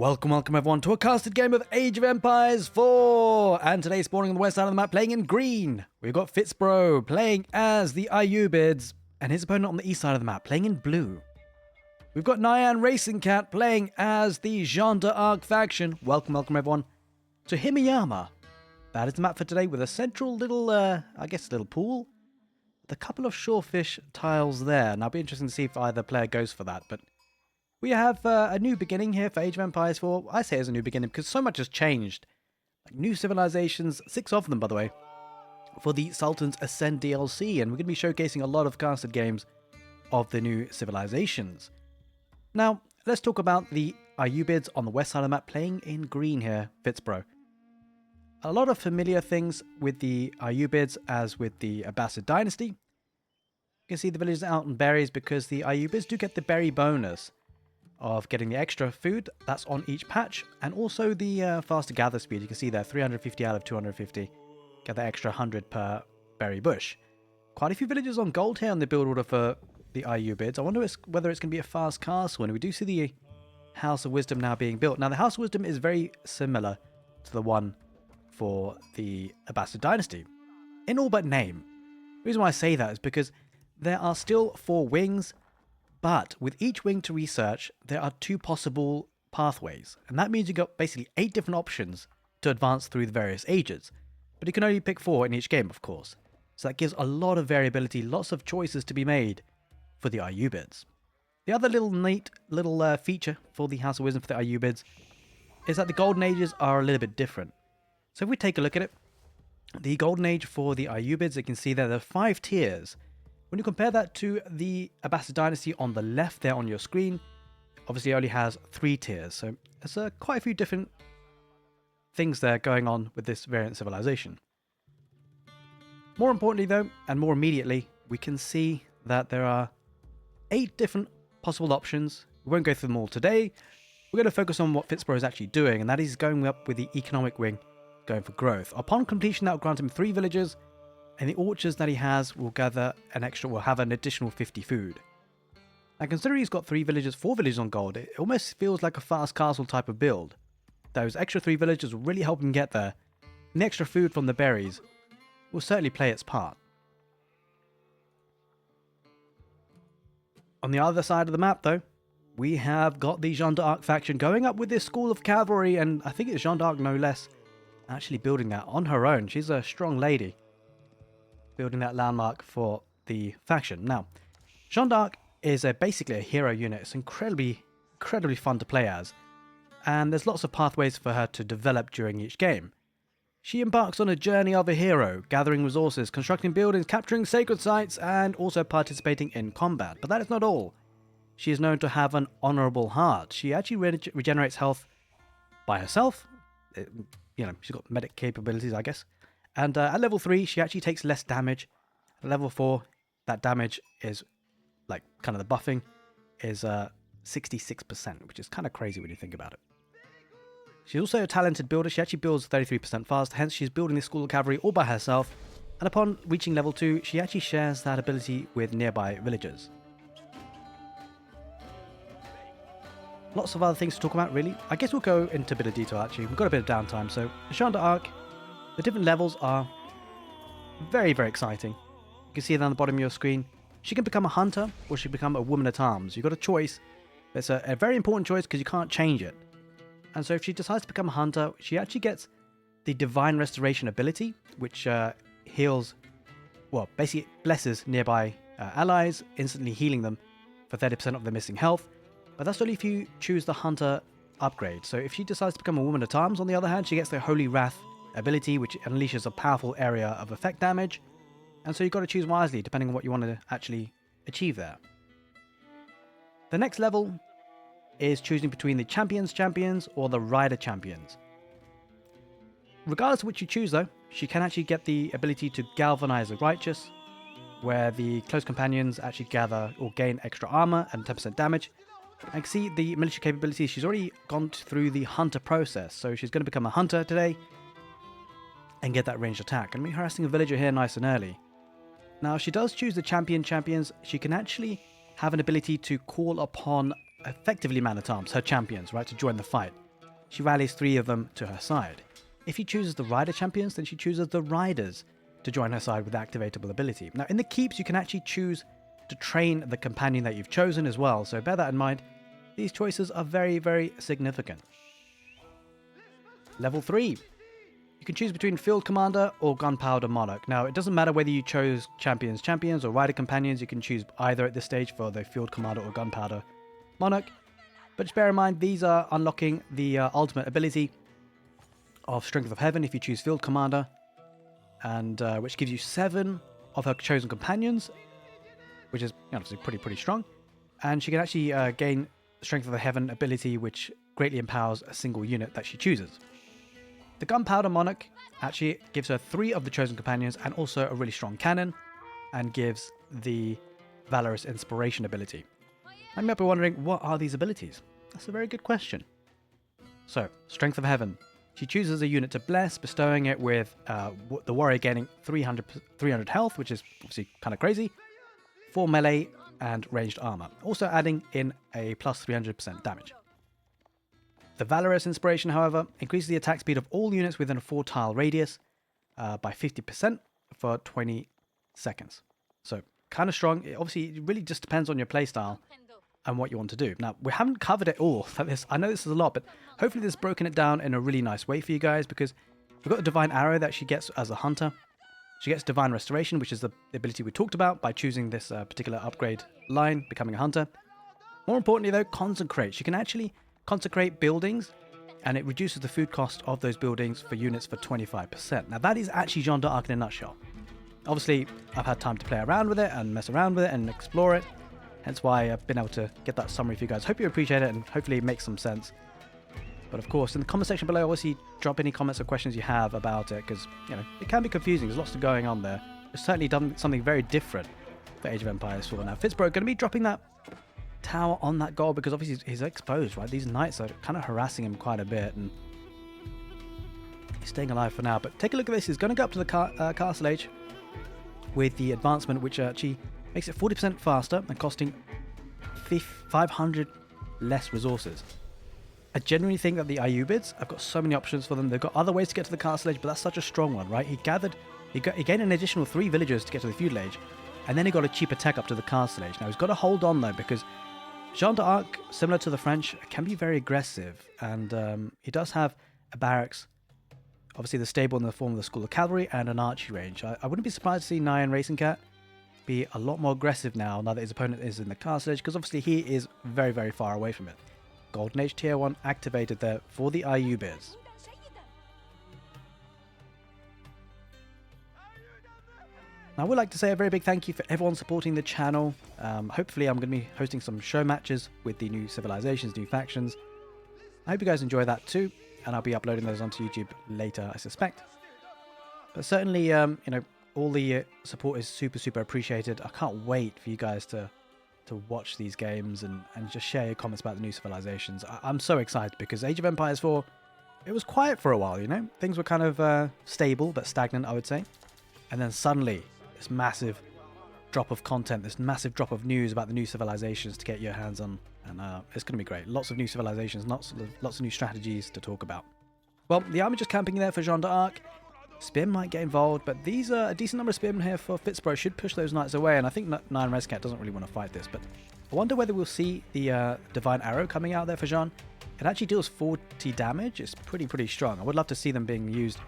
Welcome everyone to a casted game of Age of Empires 4! And today spawning on the west side of the map playing in green. We've got Fitzbro playing as the Iubids and his opponent on the east side of the map playing in blue. We've got Nyan acingcat playing as the Jeanne faction. Welcome everyone to Himiyama. That is the map for today with a central little, little pool. With a couple of shorefish tiles there. And I'll be interested to see if either player goes for that, but we have a new beginning here for Age of Empires 4. I say it's a new beginning because so much has changed. Like new civilisations, 6 of them by the way, for the Sultan's Ascend DLC. And we're going to be showcasing a lot of casted games of the new civilisations. Now, let's talk about the Iubids on the west side of the map playing in green here, Fitzbro. A lot of familiar things with the Iubids as with the Abbasid dynasty. You can see the villagers out on berries because the Iubids do get the berry bonus of getting the extra food that's on each patch, and also the faster gather speed. You can see there 350 out of 250, get the extra 100 per berry bush. Quite a few villagers on gold here on the build order for the Iubids. I wonder whether it's going to be a fast castle, and we do see the House of Wisdom now being built. Now the House of Wisdom is very similar to the one for the Abbasid dynasty in all but name. The reason why I say that is because there are still 4 wings, but with each wing to research, there are 2 possible pathways. And that means you've got basically 8 different options to advance through the various ages. But you can only pick 4 in each game, of course. So that gives a lot of variability, lots of choices to be made for the Iubids. The other neat little feature for the House of Wisdom for the Iubids is that the Golden Ages are a little bit different. So if we take a look at it, the Golden Age for the Iubids, you can see there are 5 tiers. When you compare that to the Abbasid dynasty on the left there on your screen, obviously it only has 3 tiers. So there's quite a few different things there going on with this variant civilization. More importantly though, and more immediately, we can see that there are 8 different possible options. We won't go through them all today. We're going to focus on what Fitzbro is actually doing, and that is going up with the economic wing, going for growth. Upon completion, that will grant him 3 villages, and the orchards that he has will have an additional 50 food. And considering he's got 4 villages on gold, it almost feels like a fast castle type of build. Those extra 3 villages will really help him get there, and the extra food from the berries will certainly play its part. On the other side of the map though, we have got the Jeanne d'Arc faction going up with this school of cavalry, and I think it's Jeanne d'Arc no less, actually building that on her own. She's a strong lady, building that landmark for the faction. Now, Jeanne d'Arc is basically a hero unit. It's incredibly fun to play as, and there's lots of pathways for her to develop during each game. She embarks on a journey of a hero, gathering resources, constructing buildings, capturing sacred sites, and also participating in combat. But that is not all. She is known to have an honorable heart. She actually regenerates health by herself. She's got medic capabilities, I guess. And at level 3, she actually takes less damage. At level 4, that damage is, like, kind of the buffing, is 66%, which is kind of crazy when you think about it. She's also a talented builder. She actually builds 33% fast, hence she's building this school of cavalry all by herself. And upon reaching level 2, she actually shares that ability with nearby villagers. Lots of other things to talk about, really. I guess we'll go into a bit of detail, actually. We've got a bit of downtime, so Jeanne d'Arc, the different levels are very exciting. You can see it on the bottom of your screen. She can become a hunter, or she can become a woman-at-arms. You've got a choice. It's a very important choice because you can't change it. And so if she decides to become a hunter, she actually gets the Divine Restoration ability, which heals, well, basically blesses nearby allies, instantly healing them for 30% of their missing health. But that's only if you choose the hunter upgrade. So if she decides to become a woman-at-arms, on the other hand, she gets the Holy Wrath ability, which unleashes a powerful area of effect damage. And so you've got to choose wisely, depending on what you want to actually achieve there. The next level is choosing between the champions or the rider champions. Regardless of which you choose though, she can actually get the ability to galvanize the righteous, where the close companions actually gather or gain extra armor and 10% damage. I can see the military capabilities. She's already gone through the hunter process, so she's going to become a hunter today and get that ranged attack. And we're harassing a villager here nice and early. Now, if she does choose the champions, she can actually have an ability to call upon effectively man-at-arms, her champions, right, to join the fight. she rallies 3 of them to her side. If she chooses the rider champions, then she chooses the riders to join her side with activatable ability. Now in the keeps, you can actually choose to train the companion that you've chosen as well, so bear that in mind. These choices are very, very significant. Level 3. You can choose between Field Commander or Gunpowder Monarch. Now, it doesn't matter whether you chose Champions or Rider Companions. You can choose either at this stage for the Field Commander or Gunpowder Monarch. But just bear in mind, these are unlocking the ultimate ability of Strength of Heaven if you choose Field Commander, and which gives you 7 of her chosen companions, which is obviously pretty strong. And she can actually gain Strength of the Heaven ability, which greatly empowers a single unit that she chooses. The Gunpowder Monarch actually gives her 3 of the chosen companions and also a really strong cannon, and gives the Valorous Inspiration ability. You might be wondering, what are these abilities? That's a very good question. So, Strength of Heaven. She chooses a unit to bless, bestowing it with the warrior gaining 300 health, which is obviously kind of crazy, 4 melee and ranged armor, also adding in a plus 300% damage. The Valorous Inspiration, however, increases the attack speed of all units within a 4-tile radius by 50% for 20 seconds. So, kind of strong. Obviously, it really just depends on your playstyle and what you want to do. Now, we haven't covered it all for this. I know this is a lot, but hopefully this has broken it down in a really nice way for you guys, because we've got the Divine Arrow that she gets as a hunter. She gets Divine Restoration, which is the ability we talked about by choosing this particular upgrade line, becoming a hunter. More importantly, though, Consecrate. She can actually consecrate buildings, and it reduces the food cost of those buildings for units for 25%. Now, that is actually Jeanne d'Arc in a nutshell. Obviously, I've had time to play around with it and mess around with it and explore it. Hence why I've been able to get that summary for you guys. Hope you appreciate it, and hopefully it makes some sense. But of course, in the comment section below, obviously drop any comments or questions you have about it, because it can be confusing. There's lots going on there. It's certainly done something very different for Age of Empires 4. Now, fitzbro going to be dropping that tower on that goal, because obviously he's exposed, right? These knights are kind of harassing him quite a bit, and he's staying alive for now. But take a look at this. He's going to go up to the castle age with the advancement, which actually makes it 40% faster and costing 500 less resources. I genuinely think that the Iubids, I've got so many options for them. They've got other ways to get to the castle age, but that's such a strong one, right? He gained an additional 3 villagers to get to the feudal age, and then he got a cheaper tech up to the castle age. Now he's got to hold on though, because Jeanne d'Arc, similar to the French, can be very aggressive, and he does have a barracks, obviously the stable in the form of the School of Cavalry, and an archery range. I wouldn't be surprised to see Nyan acingcat be a lot more aggressive now that his opponent is in the castle age, because obviously he is very, very far away from it. Golden Age Tier 1 activated there for the Iub Bids. Now, I would like to say a very big thank you for everyone supporting the channel. Hopefully I'm going to be hosting some show matches with the new civilizations, new factions. I hope you guys enjoy that too, and I'll be uploading those onto YouTube later, I suspect. But certainly, all the support is super appreciated. I can't wait for you guys to watch these games and just share your comments about the new civilizations. I'm so excited, because Age of Empires 4, it was quiet for a while, Things were kind of stable but stagnant, I would say. And then suddenly, this massive drop of content, this massive drop of news about the new civilizations to get your hands on. And it's going to be great. Lots of new civilizations, lots of new strategies to talk about. Well, the army just camping there for Jeanne d'Arc. Spearmen might get involved, but these are a decent number of spearmen here for fitzbro. Should push those knights away, and I think nyan acingcat doesn't really want to fight this, but I wonder whether we'll see the Divine Arrow coming out there for Jeanne. It actually deals 40 damage. It's pretty strong. I would love to see them being used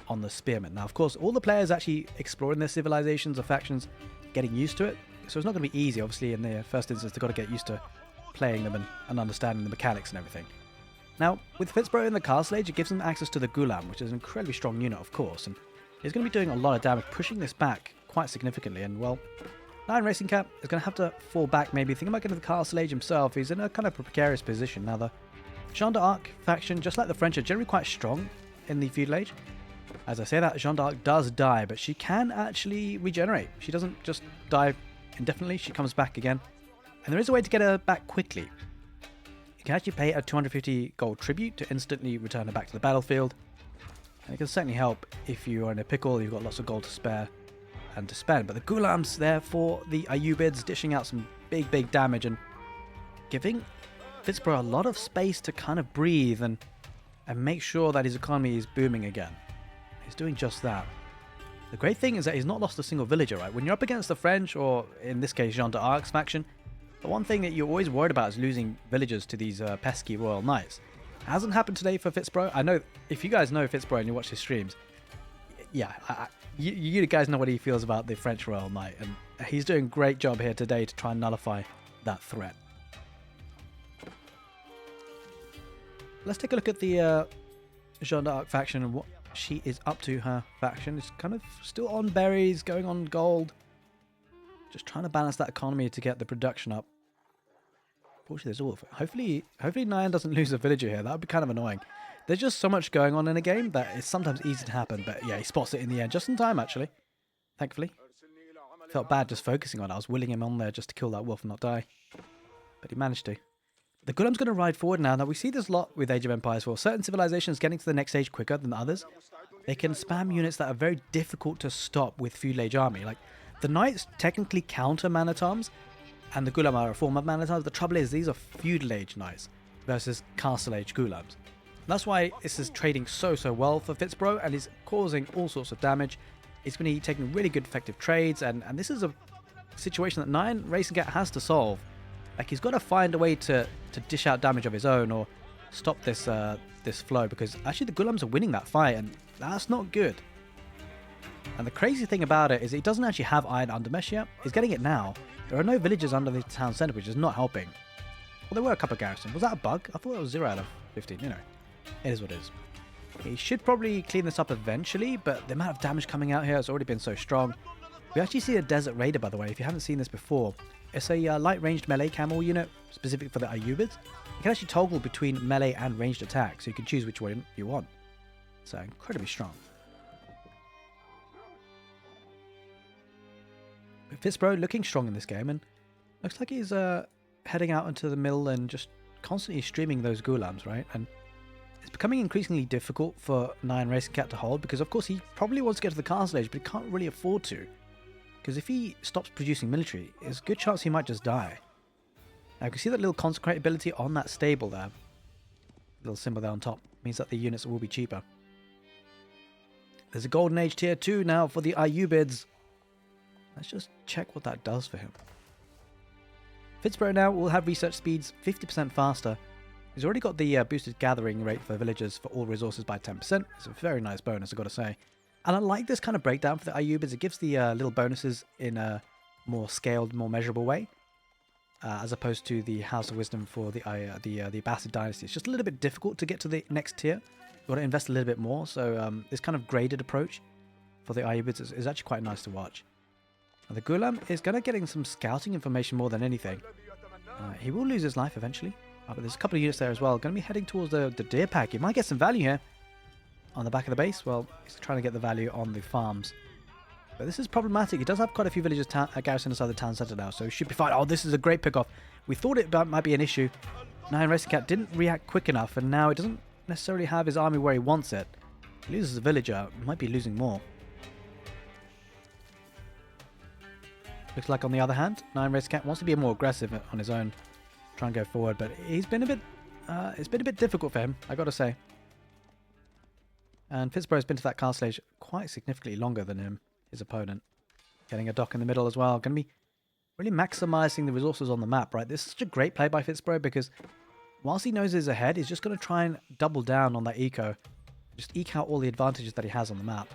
on the spearmen. Now, of course, all the players actually exploring their civilizations or factions, getting used to it, so it's not going to be easy. Obviously, in the first instance, they've got to get used to playing them and understanding the mechanics and everything. Now, with fitzbro in the castle age, it gives them access to the Gulam, which is an incredibly strong unit, of course, and he's going to be doing a lot of damage, pushing this back quite significantly. And, well, nyan acingcat is going to have to fall back, maybe thinking about getting to the castle age himself. He's in a kind of precarious position. Now, the Jeanne d'Arc faction, just like the French, are generally quite strong in the feudal age. As I say that, Jeanne d'Arc does die, but she can actually regenerate. She doesn't just die indefinitely, she comes back again. And there is a way to get her back quickly. You can actually pay a 250 gold tribute to instantly return her back to the battlefield. And it can certainly help if you are in a pickle, you've got lots of gold to spare and to spend. But the Gulam's there for the Iubids, dishing out some big damage and giving fitzbro a lot of space to kind of breathe and and make sure that his economy is booming again. He's doing just that. The great thing is that he's not lost a single villager, right? When you're up against the French, or in this case, Jeanne d'Arc's faction, the one thing that you're always worried about is losing villagers to these pesky royal knights. Hasn't happened today for fitzbro. I know, if you guys know fitzbro and you watch his streams, yeah, you guys know what he feels about the French royal knight, and he's doing a great job here today to try and nullify that threat. Let's take a look at the Jeanne d'Arc faction and what she is up to. Her faction is kind of still on berries, going on gold, just trying to balance that economy to get the production up. Fortunately, there's all. Hopefully Nyan doesn't lose a villager here. That would be kind of annoying. There's just so much going on in a game that it's sometimes easy to happen. But yeah, he spots it in the end, just in time actually. Thankfully, felt bad just focusing on it. I was willing him on there just to kill that wolf and not die, but he managed to. The Ghulam's going to ride forward now. Now we see this a lot with Age of Empires 4. Certain civilizations getting to the next stage quicker than others. They can spam units that are very difficult to stop with feudal age army. Like the knights technically counter man-at-arms, and the Ghulam are a form of man-at-arms. The trouble is these are feudal age knights versus castle age Ghulams. That's why this is trading so well for fitzbro, and is causing all sorts of damage. It's going to be taking really good effective trades, and this is a situation that Nyan acingcat has to solve. Like he's got to find a way to dish out damage of his own or stop this this flow, because actually the Ghulams are winning that fight, and that's not good. And the crazy thing about it is he doesn't actually have iron undermesh yet. He's getting it now. There are no villagers under the town centre, which is not helping. Well, there were a couple of garrisons. Was that a bug? I thought it was 0 out of 15. You know, it is what it is. He should probably clean this up eventually, but the amount of damage coming out here has already been so strong. We actually see a Desert Raider, by the way, if you haven't seen this before. It's a light-ranged melee camel unit, specific for the Iub Bids. You can actually toggle between melee and ranged attacks, so you can choose which one you want. So, incredibly strong. Fitzbro looking strong in this game, and looks like he's heading out into the middle and just constantly streaming those Ghulams, right? And it's becoming increasingly difficult for Nyan acingcat to hold, because of course he probably wants to get to the castle age, but he can't really afford to. Because if he stops producing military, there's a good chance he might just die. Now you can see that little consecrate ability on that stable there. Little symbol there on top means that the units will be cheaper. There's a golden age tier 2 now for the Ayyubids. Let's just check what that does for him. Fitzbro now will have research speeds 50% faster. He's already got the boosted gathering rate for villagers for all resources by 10%. It's a very nice bonus, I've got to say. And I like this kind of breakdown for the Iubids. It gives the little bonuses in a more scaled, more measurable way, as opposed to the House of Wisdom for the Abbasid dynasty. It's just a little bit difficult to get to the next tier. You've got to invest a little bit more. So this kind of graded approach for the Iubids is actually quite nice to watch. Now, the Ghulam is going to getting some scouting information more than anything. He will lose his life eventually. But there's a couple of units there as well. Going to be heading towards the deer pack. He might get some value here. On the back of the base, well, he's trying to get the value on the farms. But this is problematic. He does have quite a few villagers garrisoned inside the town centre now, so he should be fine. Oh, this is a great pick-off. We thought it might be an issue. Nyan acingcat didn't react quick enough, and now he doesn't necessarily have his army where he wants it. He loses a villager. He might be losing more. Looks like, on the other hand, Nyan acingcat wants to be more aggressive on his own. Try and go forward, but he's been a bit... it's been a bit difficult for him, I got to say. And Fitzbro has been to that castle age quite significantly longer than him, his opponent. Getting a dock in the middle as well. Going to be really maximizing the resources on the map, right? This is such a great play by Fitzbro, because whilst he knows he's ahead, he's just going to try and double down on that eco. Just eke out all the advantages that he has on the map.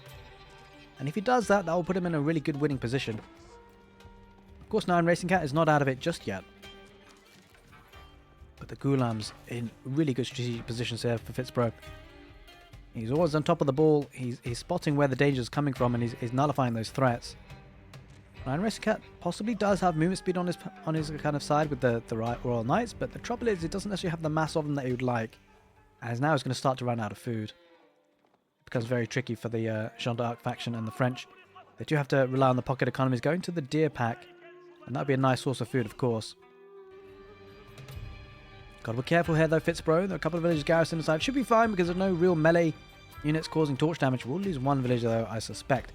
And if he does that, that will put him in a really good winning position. Of course, Nyan acingcat is not out of it just yet. But the Ghulam's in really good strategic positions here for Fitzbro. He's always on top of the ball. He's spotting where the danger is coming from, and he's nullifying those threats. Nyan acingcat possibly does have movement speed on his kind of side with the Royal Knights, but the trouble is he doesn't necessarily have the mass of them that he would like. As now he's going to start to run out of food. It becomes very tricky for the Jeanne d'Arc faction and the French. They do have to rely on the pocket economies going to the deer pack, and that would be a nice source of food, of course. Got to be careful here though, Fitzbro. There are a couple of villagers garrisoned inside. Should be fine because there's no real melee units causing torch damage. We'll lose one villager though, I suspect.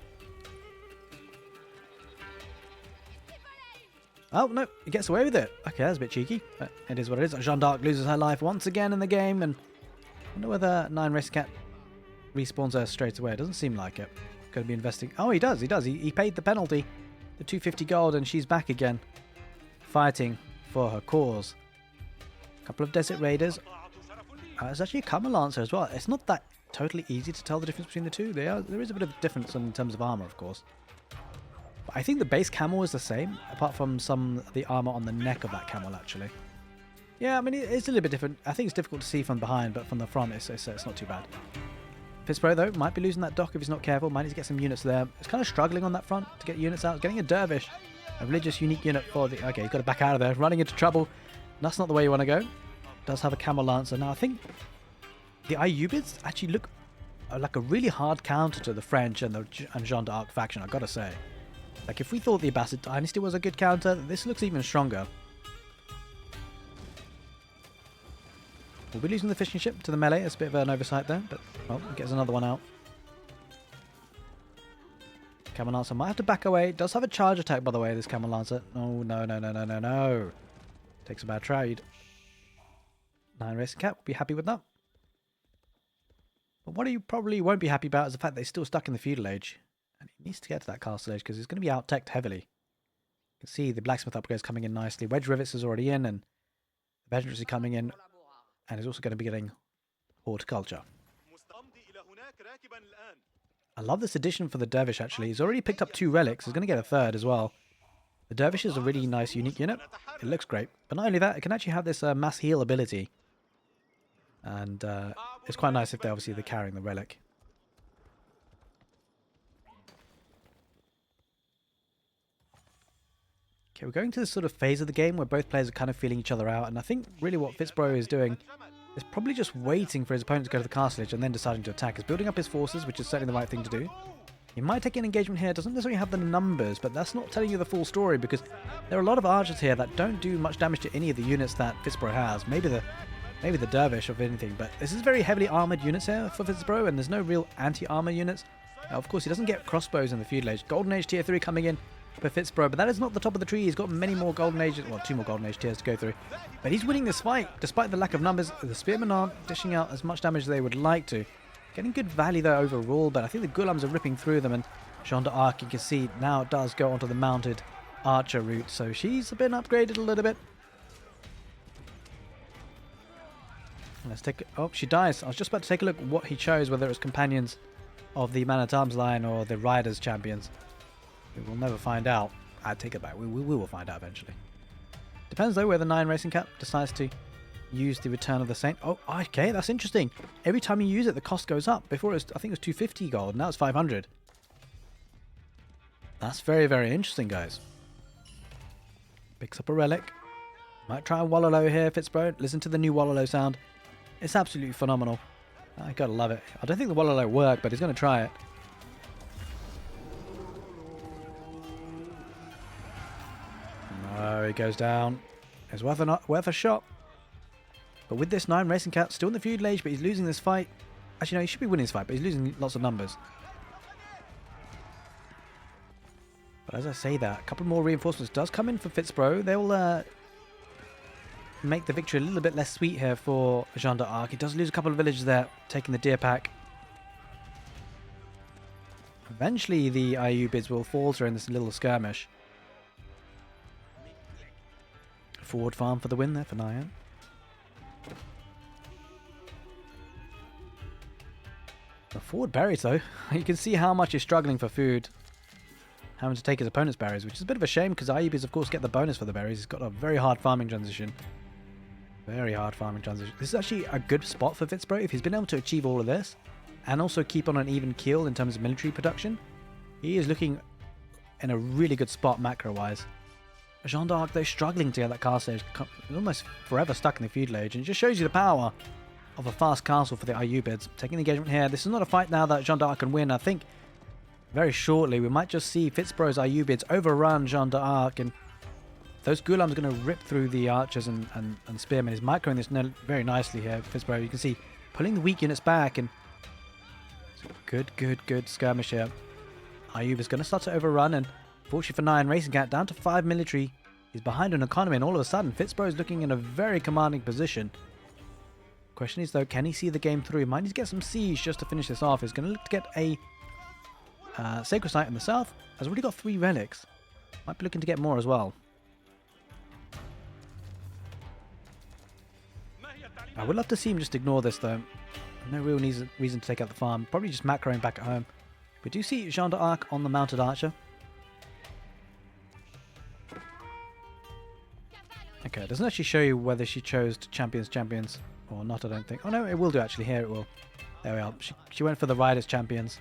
Oh, no. He gets away with it. Okay, that's a bit cheeky. But it is what it is. Jeanne d'Arc loses her life once again in the game. And wonder whether Nyan acingcat respawns her straight away. It doesn't seem like it. Going to be investing. Oh, he does. He does. He paid the penalty, the 250 gold, and she's back again, fighting for her cause. A couple of desert raiders. There's actually a camel lancer as well. It's not that totally easy to tell the difference between the two. There is a bit of difference in terms of armor, of course. But I think the base camel is the same, apart from some of the armor on the neck of that camel, actually. Yeah, I mean, it's a little bit different. I think it's difficult to see from behind, but from the front, it's not too bad. Fitzbro, though, might be losing that dock if he's not careful. Might need to get some units there. It's kind of struggling on that front to get units out. It's getting a dervish, a religious unique unit for the... Okay, he's got to back out of there. Running into trouble. That's not the way you want to go. Does have a camel lancer. Now, I think the Iubids actually look like a really hard counter to the French and Jeanne d'Arc faction, I've got to say. Like, if we thought the Abbasid dynasty was a good counter, this looks even stronger. We'll be losing the fishing ship to the melee. It's a bit of an oversight there, but, well, it gets another one out. Camel Lancer might have to back away. It does have a charge attack, by the way, this Camel Lancer. Oh, no, no, no, no, no, no. Takes a bad trade. Nyan acingcat will be happy with that. But what you probably won't be happy about is the fact that he's still stuck in the feudal age. And he needs to get to that castle age because he's going to be out-teched heavily. You can see the blacksmith upgrades coming in nicely. Wedge rivets is already in, and the veterans are coming in. And he's also going to be getting horticulture. I love this addition for the dervish, actually. He's already picked up 2 relics. He's going to get a 3rd as well. The dervish is a really nice, unique unit. It looks great. But not only that, it can actually have this mass heal ability. And it's quite nice if they're carrying the relic. Okay, we're going to this sort of phase of the game where both players are kind of feeling each other out. And I think really what fitzbro is doing is probably just waiting for his opponent to go to the castle edge and then deciding to attack. He's building up his forces, which is certainly the right thing to do. He might take an engagement here. Doesn't necessarily have the numbers, but that's not telling you the full story because there are a lot of archers here that don't do much damage to any of the units that fitzbro has. Maybe the dervish or anything, but this is very heavily armored units here for fitzbro, and there's no real anti-armor units. Now, of course, he doesn't get crossbows in the feudal age. Golden Age tier 3 coming in for fitzbro, but that is not the top of the tree. He's got many more golden ages, well, 2 more golden age tiers to go through, but he's winning this fight despite the lack of numbers. The spearmen aren't dishing out as much damage as they would like to. Getting good value there overall, but I think the Ghulams are ripping through them, and Jeanne d'Arc, you can see now it does go onto the mounted archer route, so she's been upgraded a little bit. Let's take... Oh, she dies. I was just about to take a look at what he chose, whether it was companions of the Man-at-Arms line or the Riders champions. We will never find out. I take it back. We will find out eventually. Depends, though, whether Nyan acingcat decides to use the Return of the Saint. Oh, okay, that's interesting. Every time you use it, the cost goes up. Before, it was, I think it was 250 gold. Now it's 500. That's very, very interesting, guys. Picks up a relic. Might try a Wallalow here, fitzbro. Listen to the new Wallalow sound. It's absolutely phenomenal. I gotta love it. I don't think the Wallalow worked, but he's gonna try it. No, he goes down. It's worth a shot. But with this Nyan acingcat, still in the feudal age, but he's losing this fight. Actually, no, he should be winning this fight, but he's losing lots of numbers. But as I say that, a couple more reinforcements does come in for fitzbro. They'll make the victory a little bit less sweet here for Jeanne d'Arc. He does lose a couple of villages there, taking the deer pack. Eventually, the Iubids will falter in this little skirmish. Forward farm for the win there for Nyan. The forward berries, though. You can see how much he's struggling for food. Having to take his opponent's berries, which is a bit of a shame because Iubids, of course, get the bonus for the berries. He's got a very hard farming transition. Very hard farming transition. This is actually a good spot for fitzbro. If he's been able to achieve all of this and also keep on an even keel in terms of military production, he is looking in a really good spot macro-wise. Jeanne d'Arc, they're struggling to get that castle age, almost forever stuck in the feudal age, and it just shows you the power of a fast castle for the Iubids. Taking the engagement here. This is not a fight now that Jeanne d'Arc can win. I think very shortly we might just see fitzbro's Iubids overrun Jeanne d'Arc, and those Ghulams are going to rip through the archers and spearmen. He's microing this very nicely here, fitzbro. You can see pulling the weak units back, and good skirmish here. Iub is going to start to overrun, and fortunately for Nyan acingcat, down to 5 military. He's behind an economy, and all of a sudden fitzbro is looking in a very commanding position. Question is, though, can he see the game through? He might need to get some siege just to finish this off. He's going to look to get a sacred site in the south. Has already got 3 relics. Might be looking to get more as well. I would love to see him just ignore this, though. No real reason to take out the farm. Probably just macroing back at home. We do see Jeanne d'Arc on the mounted archer. Okay, it doesn't actually show you whether she chose to champions or not, I don't think. Oh no, it will do actually. Here it will. There we are. She went for the riders champions.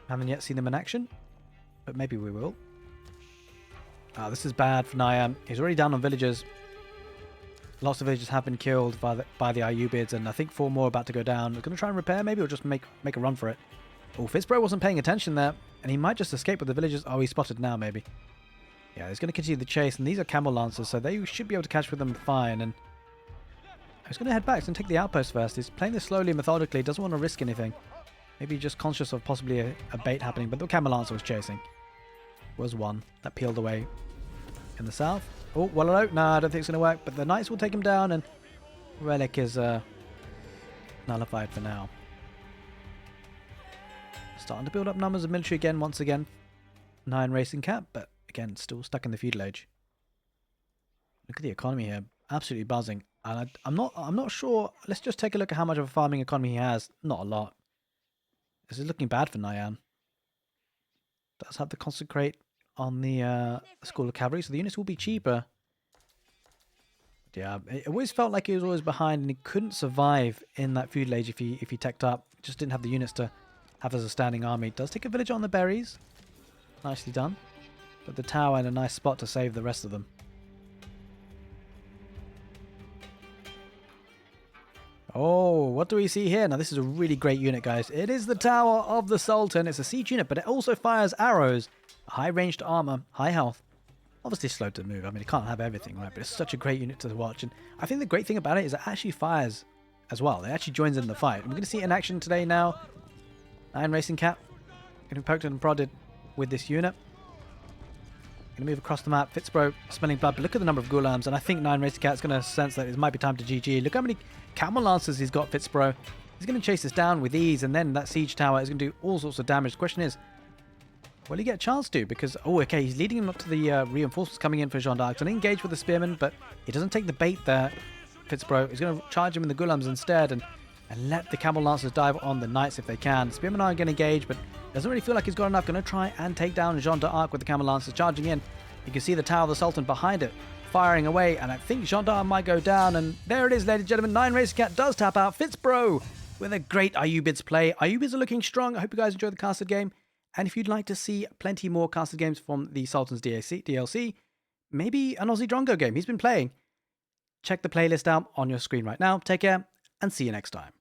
Haven't yet seen them in action, but maybe we will. Ah, this is bad for Nyan. He's already down on villagers. Lots of villagers have been killed by the Iub Bids, and I think 4 more about to go down. We're going to try and repair maybe, or just make a run for it. Oh, fitzbro wasn't paying attention there, and he might just escape with the villagers. Oh, he's spotted now maybe. Yeah, he's going to continue the chase, and these are camel lancers, so they should be able to catch with them fine. And he's going to head back. He's going to take the outpost first. He's playing this slowly and methodically. Doesn't want to risk anything. Maybe just conscious of possibly a bait happening, but the camel lancer was chasing. Was one that peeled away in the south. Oh, well, no, I don't think it's going to work, but the knights will take him down, and relic is nullified for now. Starting to build up numbers of military again, once again. 9 racing cat, but again, still stuck in the feudal age. Look at the economy here, absolutely buzzing. And I'm not sure. Let's just take a look at how much of a farming economy he has. Not a lot. This is looking bad for Nyan. Does have the consecrate on the School of Cavalry, so the units will be cheaper. But yeah, it always felt like he was always behind, and he couldn't survive in that feudal age if he teched up. Just didn't have the units to have as a standing army. Does take a village on the berries. Nicely done. But the tower in a nice spot to save the rest of them. Oh, what do we see here? Now, this is a really great unit, guys. It is the Tower of the Sultan. It's a siege unit, but it also fires arrows. High ranged armor, high health. Obviously slow to move. I mean, it can't have everything, right? But it's such a great unit to watch. And I think the great thing about it is it actually fires as well. It actually joins in the fight. We're going to see it in action today now. Iron Racing Cat getting poked and prodded with this unit. Going to move across the map. Fitzbro smelling blood, but look at the number of ghulams, and I think 9 Racing Cat's going to sense that it might be time to GG. Look how many camel lancers he's got, Fitzbro. He's going to chase this down with ease, and then that siege tower is going to do all sorts of damage. The question is, will he get a chance to? Because, oh, okay, he's leading him up to the reinforcements coming in for Jeanne d'Arc. Going to engage with the spearmen, but he doesn't take the bait there, Fitzbro. He's going to charge him in the ghulams instead, and let the camel lancers dive on the knights if they can. Spearmen aren't going to engage, but doesn't really feel like he's got enough. Going to try and take down Jeanne d'Arc with the camel lancers charging in. You can see the Tower of the Sultan behind it, firing away, and I think Jeanne d'Arc might go down, and there it is, ladies and gentlemen. 9 Racing Cat does tap out. Fitzbro with a great Iub Bids play. Iub Bids are looking strong. I hope you guys enjoyed the casted game, and if you'd like to see plenty more casted games from the Sultan's DLC, maybe an Aussie Drongo game he's been playing, check the playlist out on your screen right now. Take care, and see you next time.